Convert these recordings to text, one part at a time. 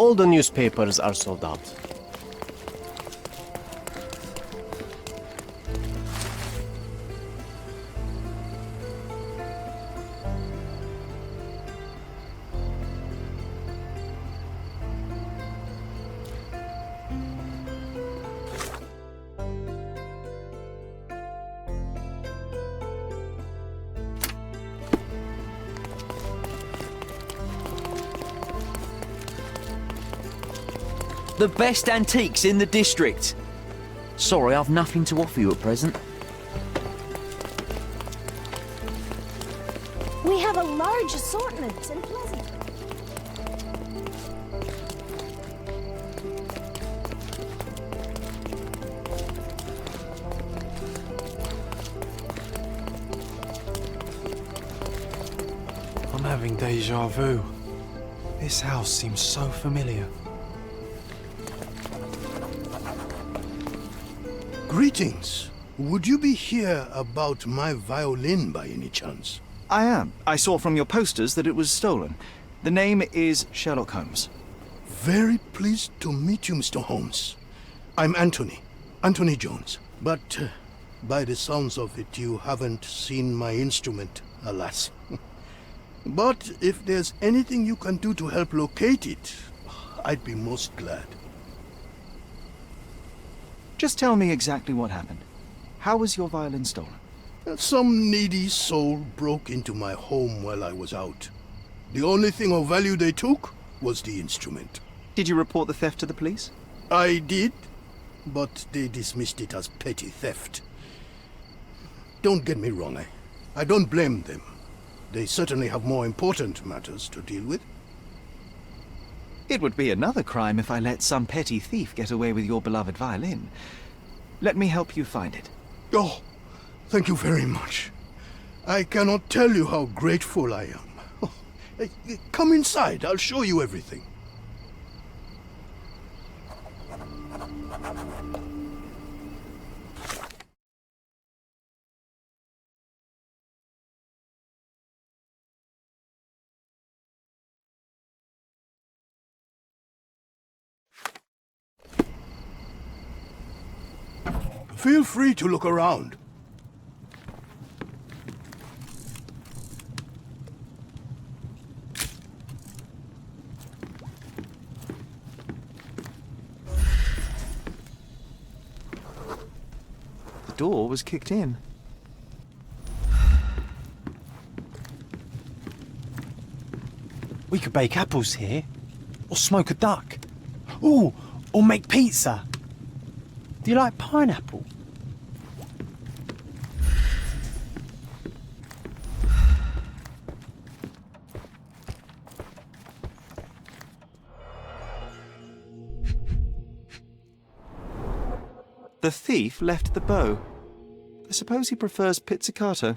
All the newspapers are sold out. The best antiques in the district. Sorry, I've nothing to offer you at present. We have a large assortment and pleasant. I'm having deja vu. This house seems so familiar. Greetings. Would you be here about my violin by any chance? I am. I saw from your posters that it was stolen. The name is Sherlock Holmes. Very pleased to meet you, Mr. Holmes. I'm Anthony Jones. But by the sounds of it, you haven't seen my instrument, alas. But if there's anything you can do to help locate it, I'd be most glad. Just tell me exactly what happened. How was your violin stolen? Some needy soul broke into my home while I was out. The only thing of value they took was the instrument. Did you report the theft to the police? I did, but they dismissed it as petty theft. Don't get me wrong, I don't blame them. They certainly have more important matters to deal with. It would be another crime if I let some petty thief get away with your beloved violin. Let me help you find it. Oh, thank you very much. I cannot tell you how grateful I am. Oh, come inside, I'll show you everything. Feel free to look around. The door was kicked in. We could bake apples here, or smoke a duck. Ooh, or make pizza. Do you like pineapple? The thief left the bow. I suppose he prefers pizzicato.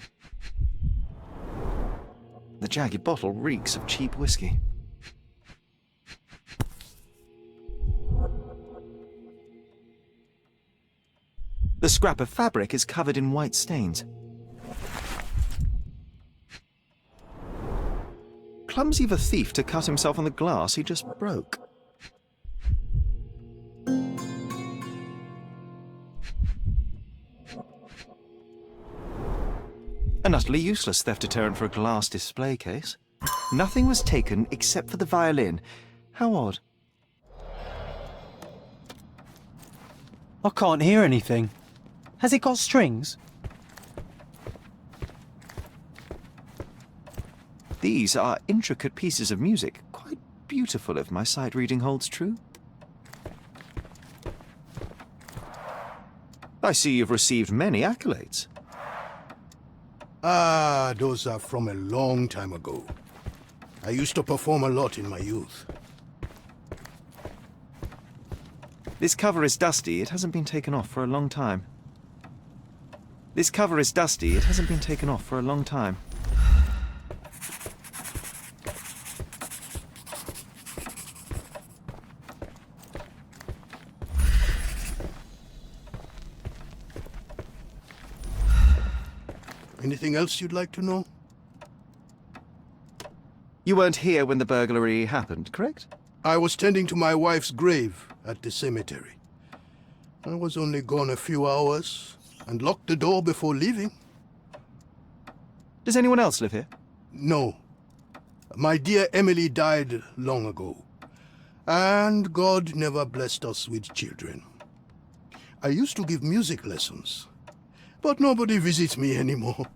The jagged bottle reeks of cheap whiskey. The scrap of fabric is covered in white stains. Clumsy of a thief to cut himself on the glass he just broke. An utterly useless theft deterrent for a glass display case. Nothing was taken except for the violin. How odd. I can't hear anything. Has it got strings? These are intricate pieces of music, quite beautiful if my sight reading holds true. I see you've received many accolades. Ah, those are from a long time ago. I used to perform a lot in my youth. This cover is dusty. It hasn't been taken off for a long time. This cover is dusty. It hasn't been taken off for a long time. Anything else you'd like to know? You weren't here when the burglary happened, correct? I was tending to my wife's grave at the cemetery. I was only gone a few hours and locked the door before leaving. Does anyone else live here? No. My dear Emily died long ago. And God never blessed us with children. I used to give music lessons, but nobody visits me anymore.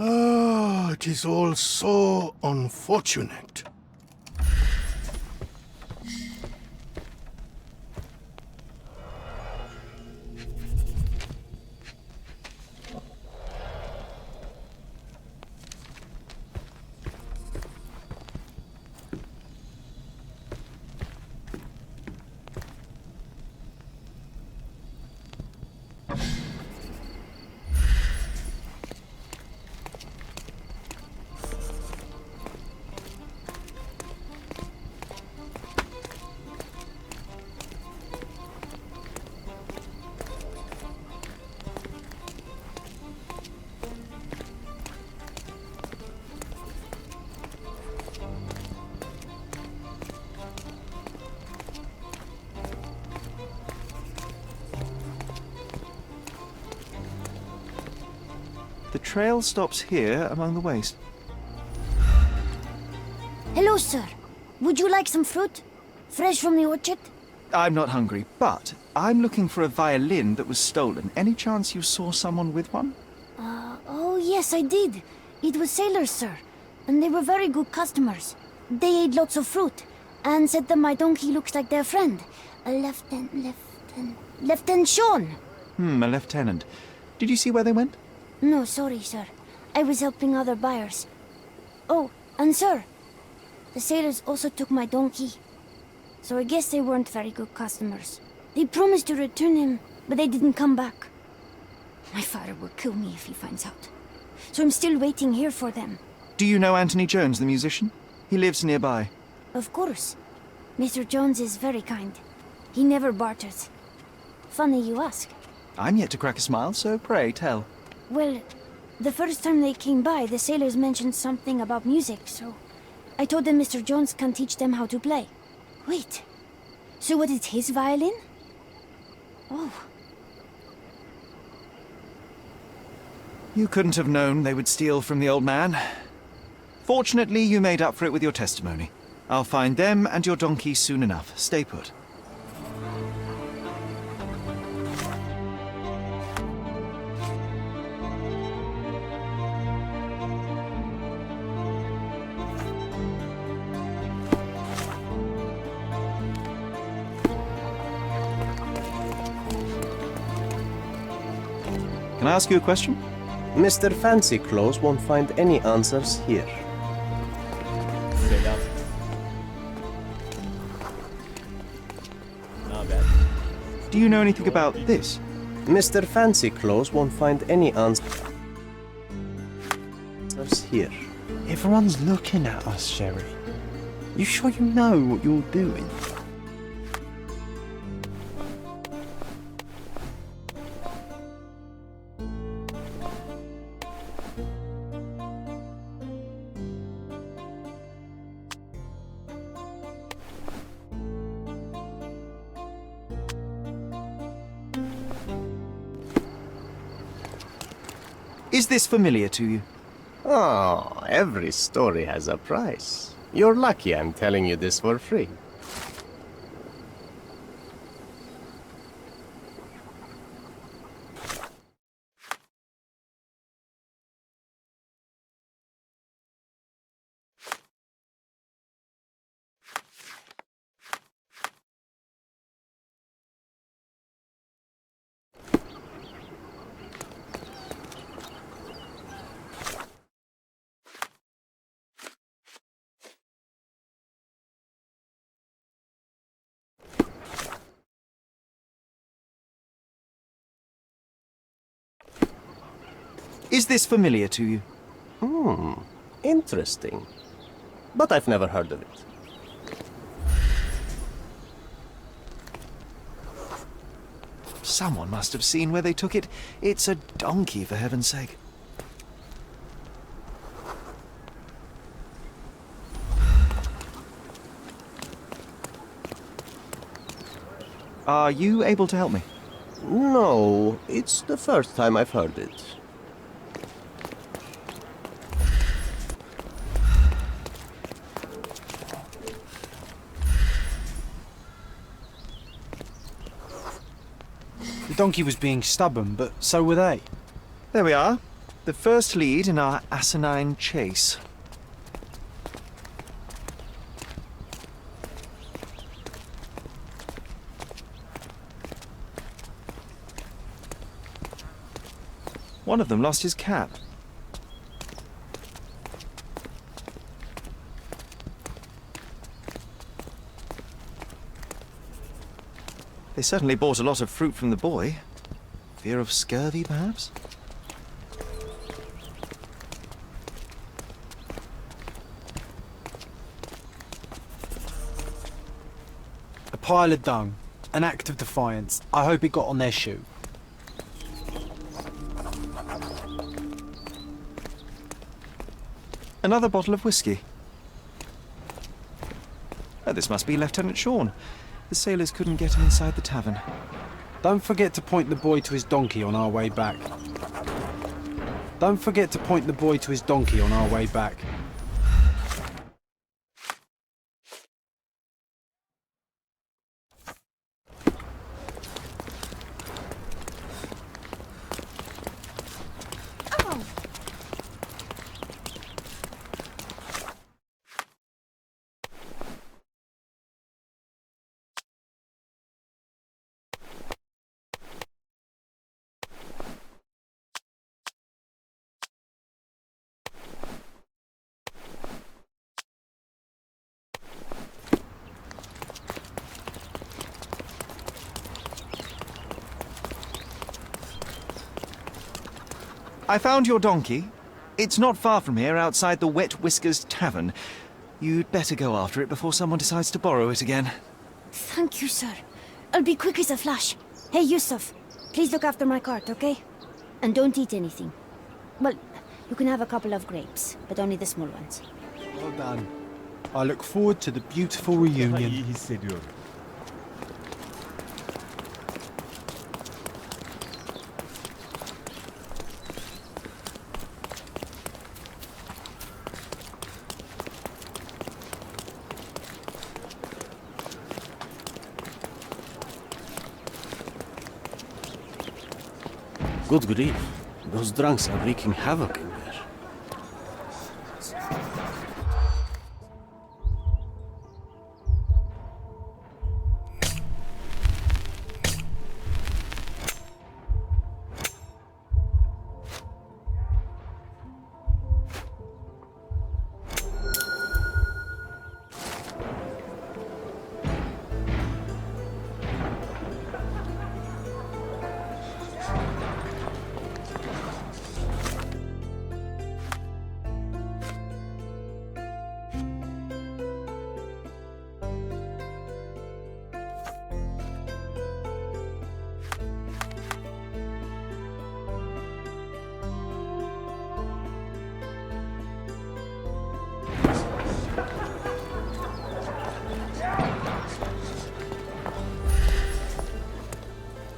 Ah, it is all so unfortunate. The trail stops here among the waste. Hello, sir. Would you like some fruit? Fresh from the orchard? I'm not hungry, but I'm looking for a violin that was stolen. Any chance you saw someone with one? Oh, yes, I did. It was sailors, sir. And they were very good customers. They ate lots of fruit and said that my donkey looks like their friend. Lieutenant Sean. A lieutenant. Did you see where they went? No, sorry, sir. I was helping other buyers. Oh, and sir, the sailors also took my donkey. So I guess they weren't very good customers. They promised to return him, but they didn't come back. My father will kill me if he finds out. So I'm still waiting here for them. Do you know Anthony Jones, the musician? He lives nearby. Of course. Mr. Jones is very kind. He never barters. Funny you ask. I'm yet to crack a smile, so pray tell. Well, the first time they came by, the sailors mentioned something about music, so I told them Mr. Jones can teach them how to play. Wait, so what is his violin? Oh, You couldn't have known they would steal from the old man. Fortunately, you made up for it with your testimony. I'll find them and your donkey soon enough. Stay put. Can I ask you a question? Mr. Fancy Clothes won't find any answers here. Selam. Ne haber? Do you know anything about this? Mr. Fancy Clothes won't find any answers here. Everyone's looking at us, Sherry. You sure you know what you're doing? Is this familiar to you? Oh, every story has a price. You're lucky I'm telling you this for free. Is this familiar to you? Interesting. But I've never heard of it. Someone must have seen where they took it. It's a donkey, for heaven's sake. Are you able to help me? No, it's the first time I've heard it. The donkey was being stubborn, but so were they. There we are. The first lead in our asinine chase. One of them lost his cap. They certainly bought a lot of fruit from the boy. Fear of scurvy, perhaps? A pile of dung. An act of defiance. I hope it got on their shoe. Another bottle of whiskey. Oh, this must be Lieutenant Sean. The sailors couldn't get him inside the tavern. Don't forget to point the boy to his donkey on our way back. Don't forget to point the boy to his donkey on our way back. I found your donkey. It's not far from here, outside the Wet Whiskers Tavern. You'd better go after it before someone decides to borrow it again. Thank you, sir. I'll be quick as a flash. Hey, Yusuf, please look after my cart, okay? And don't eat anything. Well, you can have a couple of grapes, but only the small ones. Well done. I look forward to the beautiful reunion. İyi hissediyorum. Good grief. Those drunks are wreaking havoc in there.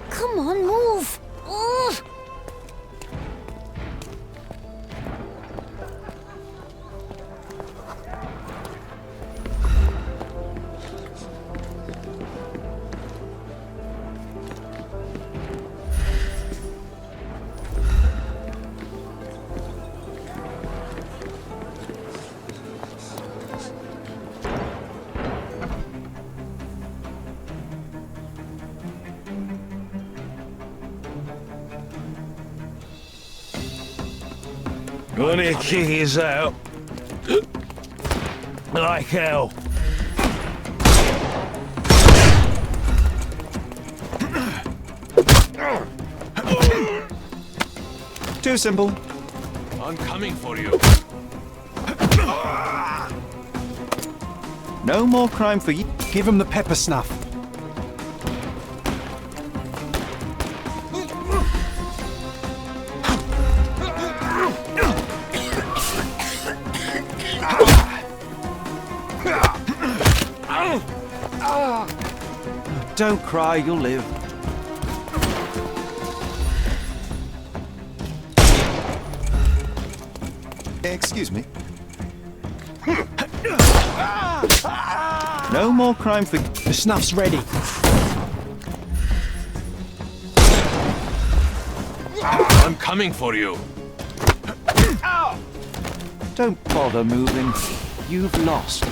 Come on, move! Ugh. Gonna kick his out. Like hell. Too simple. I'm coming for you. No more crime for you. Give him the pepper snuff. Don't cry, you'll live. Excuse me. No more crime for... The snuff's ready. I'm coming for you. Don't bother moving. You've lost.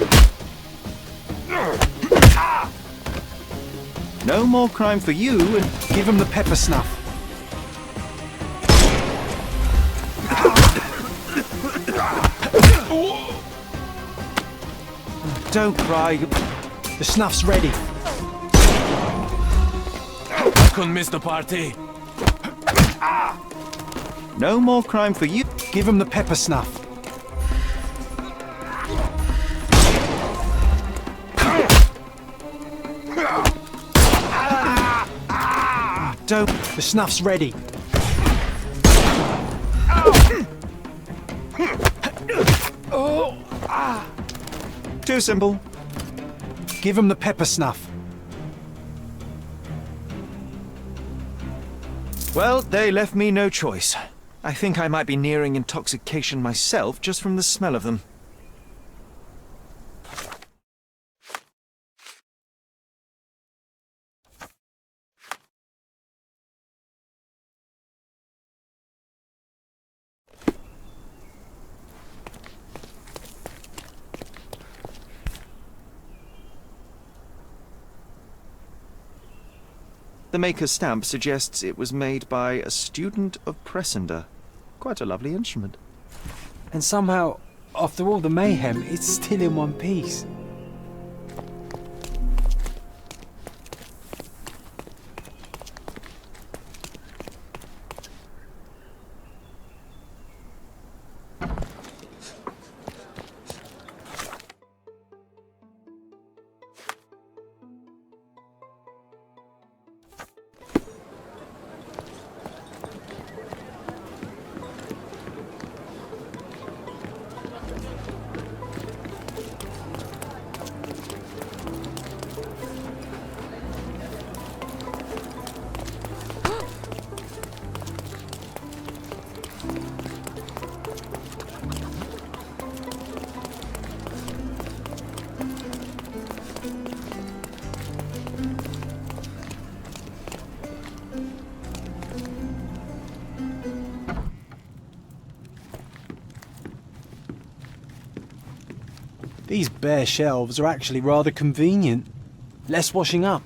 No more crime for you and... Give him the pepper snuff. Don't cry. The snuff's ready. I couldn't miss the party. No more crime for you. Give him the pepper snuff. Don't... The snuff's ready. Too simple. Give him the pepper snuff. Well, they left me no choice. I think I might be nearing intoxication myself just from the smell of them. The maker's stamp suggests it was made by a student of Pressender. Quite a lovely instrument. And somehow, after all the mayhem, it's still in one piece. These bare shelves are actually rather convenient. Less washing up.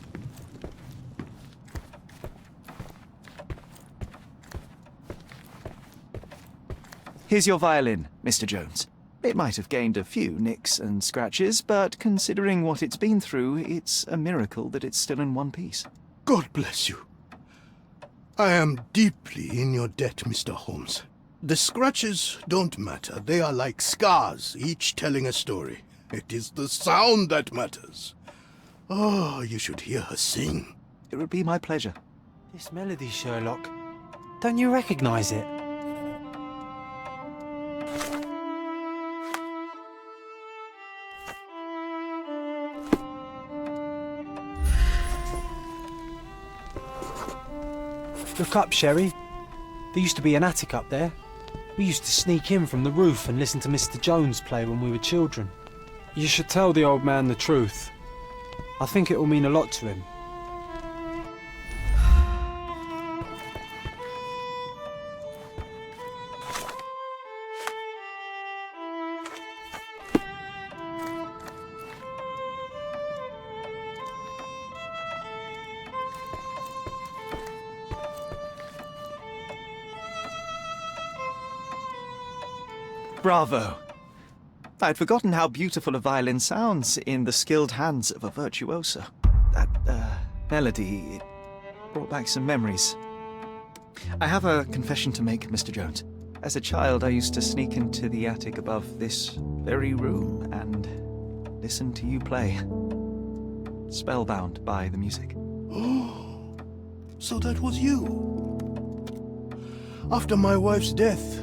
Here's your violin, Mr. Jones. It might have gained a few nicks and scratches, but considering what it's been through, it's a miracle that it's still in one piece. God bless you. I am deeply in your debt, Mr. Holmes. The scratches don't matter. They are like scars, each telling a story. It is the sound that matters. Oh, you should hear her sing. It would be my pleasure. This melody, Sherlock. Don't you recognise it? Look up, Sherry. There used to be an attic up there. We used to sneak in from the roof and listen to Mr. Jones play when we were children. You should tell the old man the truth. I think it will mean a lot to him. Bravo! I'd forgotten how beautiful a violin sounds in the skilled hands of a virtuoso. That, melody, it brought back some memories. I have a confession to make, Mr. Jones. As a child, I used to sneak into the attic above this very room and listen to you play. Spellbound by the music. Oh, so that was you. After my wife's death,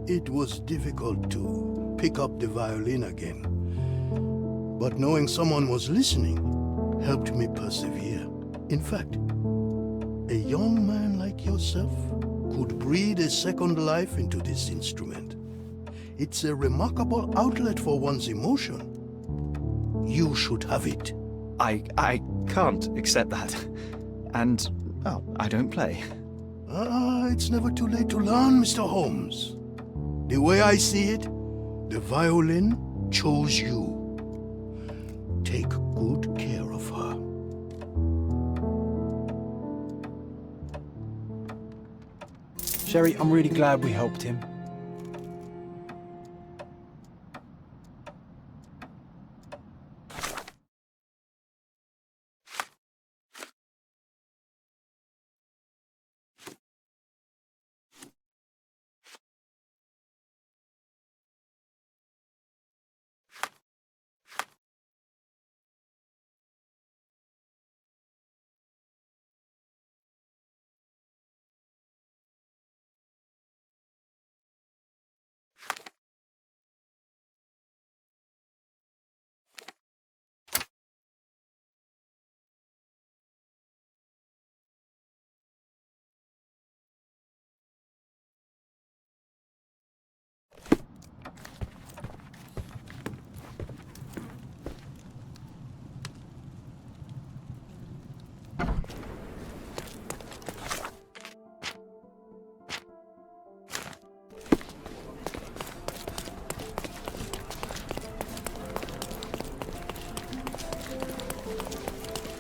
it was difficult to pick up the violin again. But knowing someone was listening helped me persevere. In fact, a young man like yourself could breathe a second life into this instrument. It's a remarkable outlet for one's emotion. You should have it. I can't accept that. And, well, I don't play. It's never too late to learn, Mr. Holmes. The way I see it, the violin chose you. Take good care of her. Sherry, I'm really glad we helped him.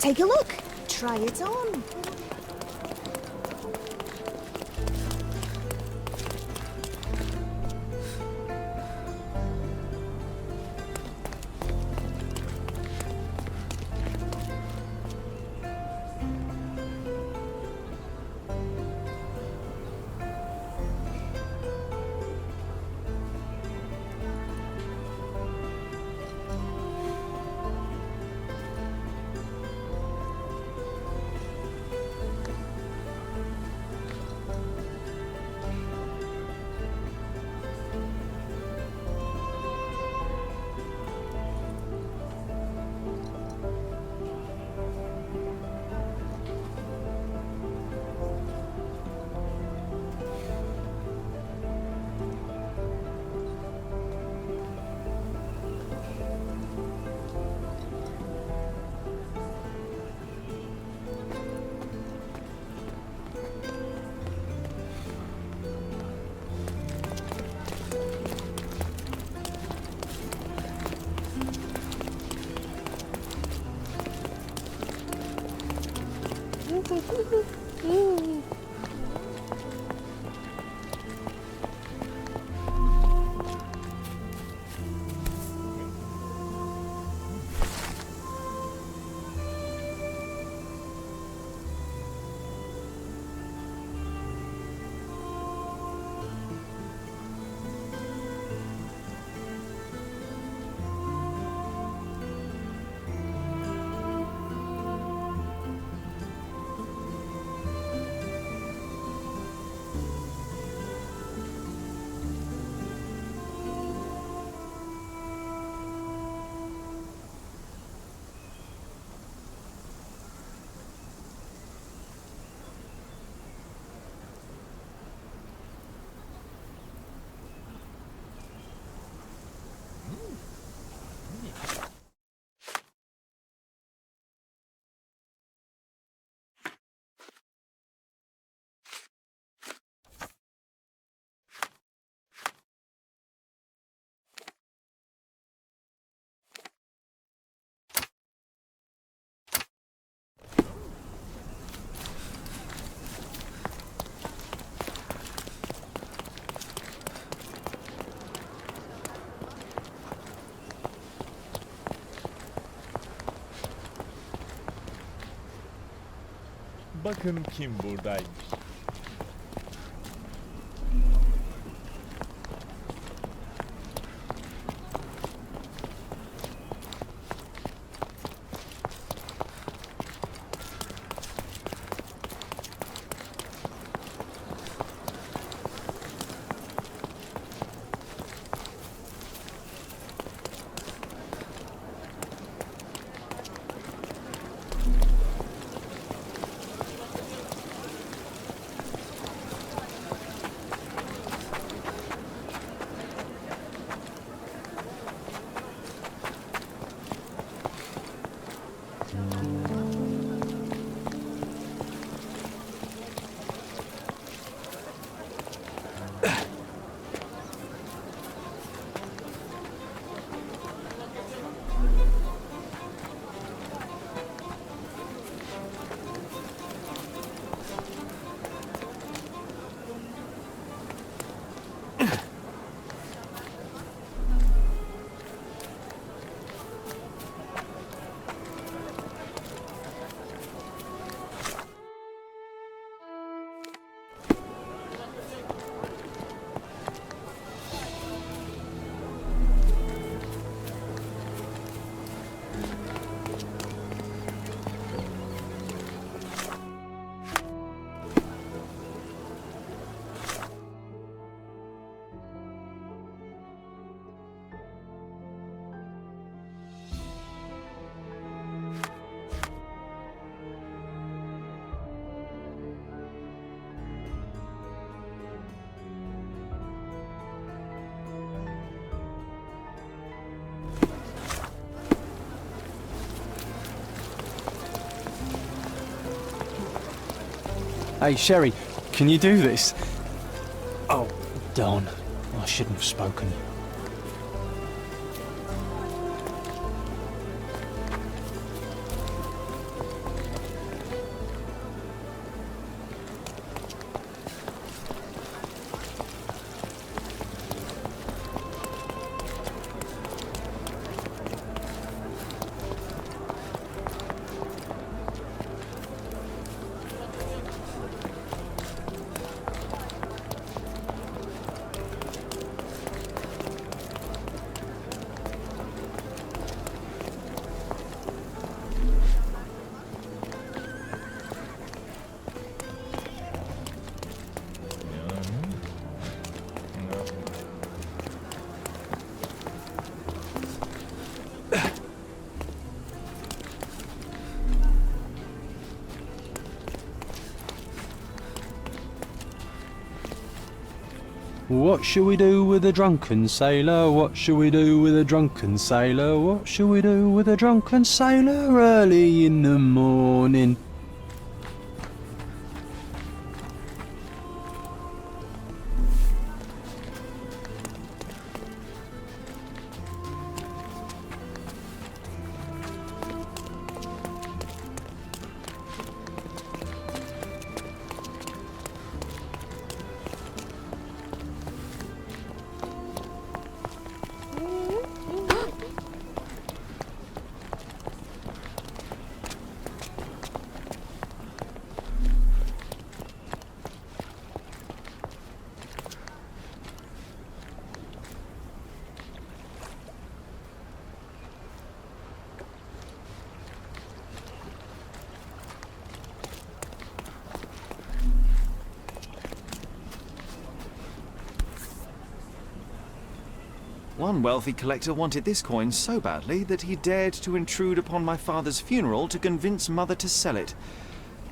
Take a look. Try it on. Bakın kim buradaymış. Hey, Sherry, can you do this? Oh, darn. I shouldn't have spoken. What shall we do with a drunken sailor? What shall we do with a drunken sailor? What shall we do with a drunken sailor early in the morning? One wealthy collector wanted this coin so badly that he dared to intrude upon my father's funeral to convince Mother to sell it.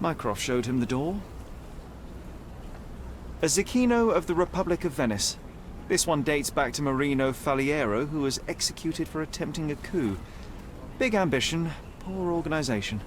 Mycroft showed him the door. A Zecchino of the Republic of Venice. This one dates back to Marino Faliero, who was executed for attempting a coup. Big ambition, poor organization.